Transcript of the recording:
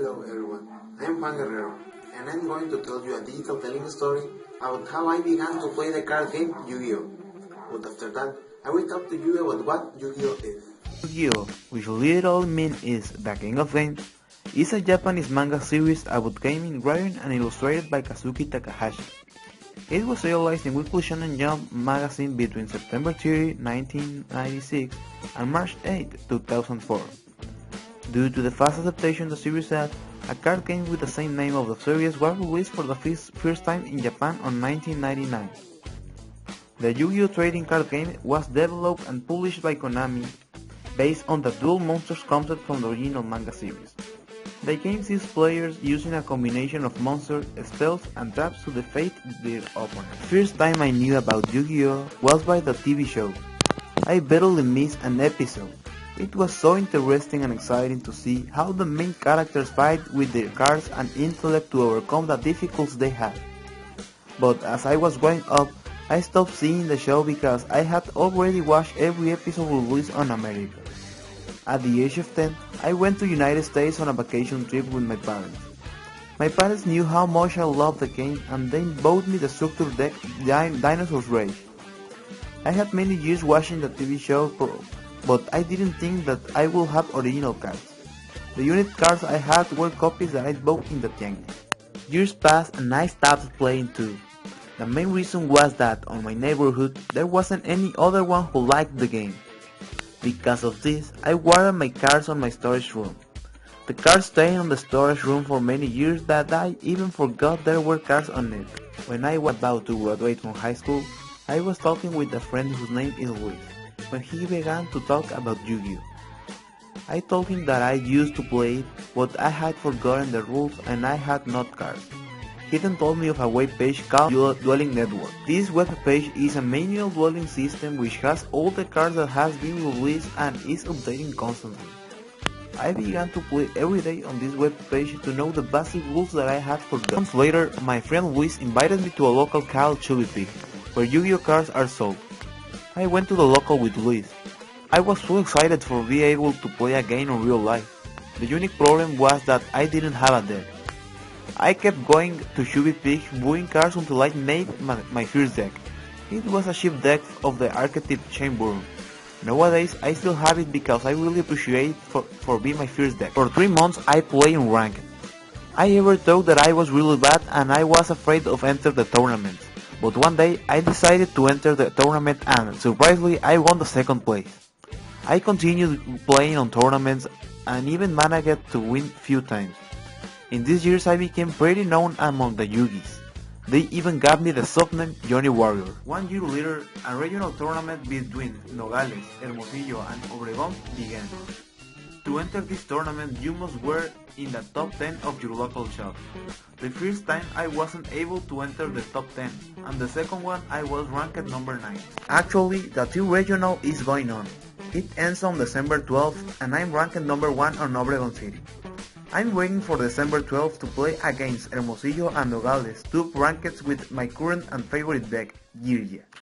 Hello everyone, I am Juan Guerrero, and I'm going to tell you a digital telling story about how I began to play the card game Yu-Gi-Oh! But after that, I will talk to you about what Yu-Gi-Oh! is. Yu-Gi-Oh!, which literally means is the king of games, is a Japanese manga series about gaming written and illustrated by Kazuki Takahashi. It was serialized in Weekly Shonen Jump magazine between September 30, 1996 and March 8, 2004. Due to the fast adaptation the series had, a card game with the same name of the series was released for the first time in Japan on 1999. The Yu-Gi-Oh! Trading card game was developed and published by Konami, based on the Duel Monsters concept from the original manga series. The game sees players using a combination of monsters, spells, and traps to defeat their opponents. First time I knew about Yu-Gi-Oh! Was by the TV show. I barely missed an episode. It was so interesting and exciting to see how the main characters fight with their cards and intellect to overcome the difficulties they had. But as I was growing up, I stopped seeing the show because I had already watched every episode released on America. At the age of 10, I went to United States on a vacation trip with my parents. My parents knew how much I loved the game and they bought me the structure deck Dinosaur's Rage. I had many years watching the TV show, but I didn't think that I would have original cards. The unit cards I had were copies that I bought in the tianguis. Years passed and I stopped playing too. The main reason was that on my neighborhood there wasn't any other one who liked the game. Because of this, I guarded my cards on my storage room. The cards stayed on the storage room for many years that I even forgot there were cards on it. When I was about to graduate from high school, I was talking with a friend whose name is Luis, when he began to talk about Yu-Gi-Oh! I told him that I used to play it, but I had forgotten the rules and I had not cards. He then told me of a web page called Dueling Network. This web page is a manual dueling system which has all the cards that has been released and is updating constantly. I began to play every day on this web page to know the basic rules that I had forgotten. Months later, my friend Luis invited me to a local called Chubby Pig, where Yu-Gi-Oh! Cards are sold. I went to the local with Luis. I was so excited for being able to play a game in real life. The unique problem was that I didn't have a deck. I kept going to Chubby Pig buying cards until I made my first deck. It was a cheap deck of the archetype Chamber. Nowadays I still have it because I really appreciate it for being my first deck. For 3 months I played in ranked. I ever thought that I was really bad and I was afraid of entering the tournaments. But one day I decided to enter the tournament and surprisingly I won the second place. I continued playing on tournaments and even managed to win few times. In these years I became pretty known among the Yugis. They even gave me the subname Johnny Warrior. 1 year later, a regional tournament between Nogales, Hermosillo and Obregón began. To enter this tournament, you must were in the top 10 of your local shop. The first time I wasn't able to enter the top 10, and the second one I was ranked number 9. Actually, the third regional is going on. It ends on December 12th and I'm ranked number 1 on Obregón City. I'm waiting for December 12th to play against Hermosillo and Nogales, two rankeds with my current and favorite deck, Girgia.